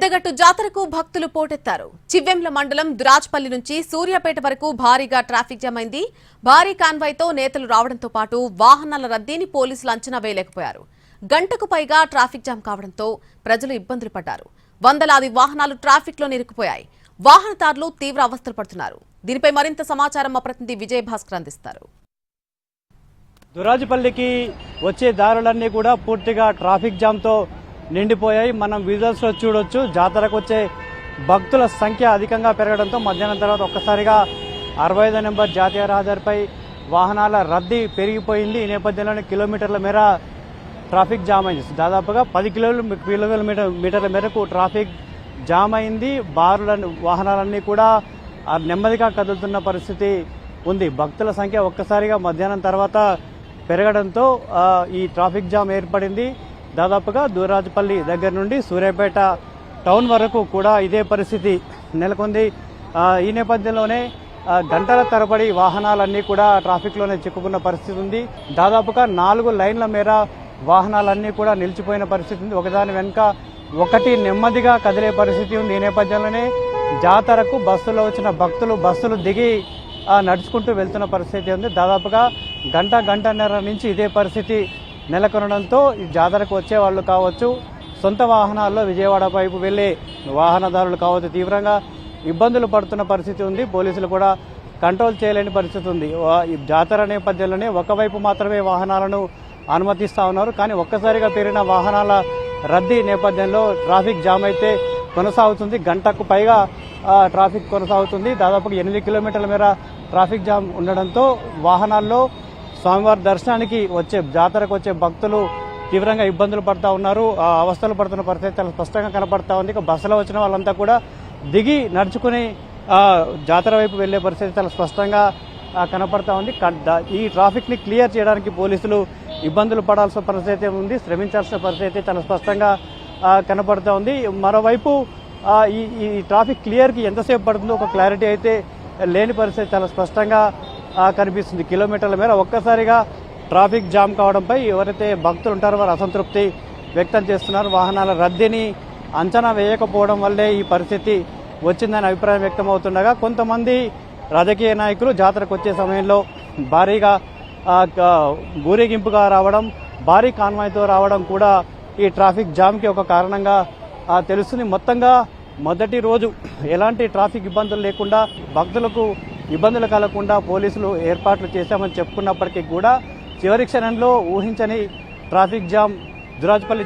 కొండగట్టు జాతరకు భక్తులు పోటెత్తారు. చివ్వెంల మండలం దురాజ్పల్లి నుంచి సూర్యాపేట వరకు భారీగా ట్రాఫిక్ జామ్ అయింది. భారీ కాన్వాయ్తో నేతలు రావడంతో పాటు వాహనాల రద్దీని పోలీసులు అంచనా వేయలేకపోయారు. గంటకు పైగా ట్రాఫిక్ జామ్ కావడంతో ప్రజలు ఇబ్బందులు పడ్డారు. వందలాది వాహనాలు ట్రాఫిక్లో నిరుక్కుపోయాయి. వాహనదారులు తీవ్ర అవస్థలు పడుతున్నారు. దీనిపై మరింత సమాచారం మా ప్రతినిధి విజయ్ భాస్కర్ అందిస్తారు. దురాజ్పల్లికి వచ్చే దారులన్నీ కూడా పూర్తిగా ట్రాఫిక్ జామ్తో నిండిపోయాయి. మనం విజువల్స్ లో చూడొచ్చు. జాతరకు వచ్చే భక్తుల సంఖ్య అధికంగా పెరగడంతో మధ్యాహ్నం తర్వాత ఒక్కసారిగా 65 నెంబర్ జాతీయ రహదారిపై వాహనాల రద్దీ పెరిగిపోయింది. ఈ నేపథ్యంలోనే కిలోమీటర్ల మేర ట్రాఫిక్ జామ్ అయింది. దాదాపుగా 10 కిలోమీటర్ల మేరకు ట్రాఫిక్ జామ్ అయింది. వాహనాలన్నీ కూడా నెమ్మదిగా కదులుతున్న పరిస్థితి ఉంది. భక్తుల సంఖ్య ఒక్కసారిగా మధ్యాహ్నం తర్వాత పెరగడంతో ఈ ట్రాఫిక్ జామ్ ఏర్పడింది. దాదాపుగా దురాజ్పల్లి దగ్గర నుండి సూర్యాపేట టౌన్ వరకు కూడా ఇదే పరిస్థితి నెలకొంది. ఈ నేపథ్యంలోనే గంటల తరబడి వాహనాలన్నీ కూడా ట్రాఫిక్లోనే చిక్కుకున్న పరిస్థితి ఉంది. దాదాపుగా 4 లైన్ల మేర వాహనాలన్నీ కూడా నిలిచిపోయిన పరిస్థితి ఉంది. ఒకదాని వెనుక ఒకటి నెమ్మదిగా కదిలే పరిస్థితి ఉంది. ఈ నేపథ్యంలోనే జాతరకు బస్సులో వచ్చిన భక్తులు బస్సులు దిగి నడుచుకుంటూ వెళ్తున్న పరిస్థితి ఉంది. దాదాపుగా గంటన్నర నుంచి ఇదే పరిస్థితి నెలకొనడంతో ఈ జాతరకు వచ్చే వాళ్ళు కావచ్చు, సొంత వాహనాల్లో విజయవాడ వైపు వెళ్లే వాహనదారులు కావచ్చు, తీవ్రంగా ఇబ్బందులు పడుతున్న పరిస్థితి ఉంది. పోలీసులు కూడా కంట్రోల్ చేయలేని పరిస్థితి ఉంది. ఈ జాతర నేపథ్యంలోనే ఒకవైపు మాత్రమే వాహనాలను అనుమతిస్తా ఉన్నారు. కానీ ఒక్కసారిగా పెరిగిన వాహనాల రద్దీ నేపథ్యంలో ట్రాఫిక్ జామ్ అయితే కొనసాగుతుంది. గంటకు పైగా ట్రాఫిక్ కొనసాగుతుంది. దాదాపుగా 8 కిలోమీటర్ల మేర ట్రాఫిక్ జామ్ ఉండడంతో వాహనాల్లో స్వామివారి దర్శనానికి జాతరకు వచ్చే భక్తులు తీవ్రంగా ఇబ్బందులు పడుతూ ఉన్నారు. అవస్థలు పడుతున్న పరిస్థితి చాలా స్పష్టంగా కనపడతా ఉంది. ఇక బస్సులో వచ్చిన వాళ్ళంతా కూడా దిగి నడుచుకుని జాతర వైపు వెళ్లే పరిస్థితి చాలా స్పష్టంగా కనపడతా ఉంది. ఈ ట్రాఫిక్ ని క్లియర్ చేయడానికి పోలీసులు ఇబ్బందులు పడాల్సిన పరిస్థితి ఉంది. శ్రమించాల్సిన పరిస్థితి చాలా స్పష్టంగా కనపడతా ఉంది. మరోవైపు ఈ ట్రాఫిక్ క్లియర్ కి ఎంతసేపు పడుతుందో ఒక క్లారిటీ అయితే లేని పరిస్థితి చాలా స్పష్టంగా కనిపిస్తుంది. కిలోమీటర్ల మేర ఒక్కసారిగా ట్రాఫిక్ జామ్ కావడంపై ఎవరైతే భక్తులు ఉంటారో వారు అసంతృప్తి వ్యక్తం చేస్తున్నారు. వాహనాల రద్దీని అంచనా వేయకపోవడం వల్లే ఈ పరిస్థితి వచ్చిందని అభిప్రాయం వ్యక్తం అవుతుండగా, కొంతమంది రాజకీయ నాయకులు జాతరకు వచ్చే సమయంలో భారీగా ఊరేగింపుగా రావడం, భారీ కాన్వాయ్తో రావడం కూడా ఈ ట్రాఫిక్ జామ్కి ఒక కారణంగా తెలుస్తుంది. మొత్తంగా మొదటి రోజు ఎలాంటి ట్రాఫిక్ ఇబ్బందులు లేకుండా, భక్తులకు ఇబ్బందులు కలగకుండా పోలీసులు ఏర్పాట్లు చేశామని చెప్పుకున్నప్పటికీ కూడా చివరి క్షణంలో ఊహించని ట్రాఫిక్ జామ్ దురాజ్పల్లి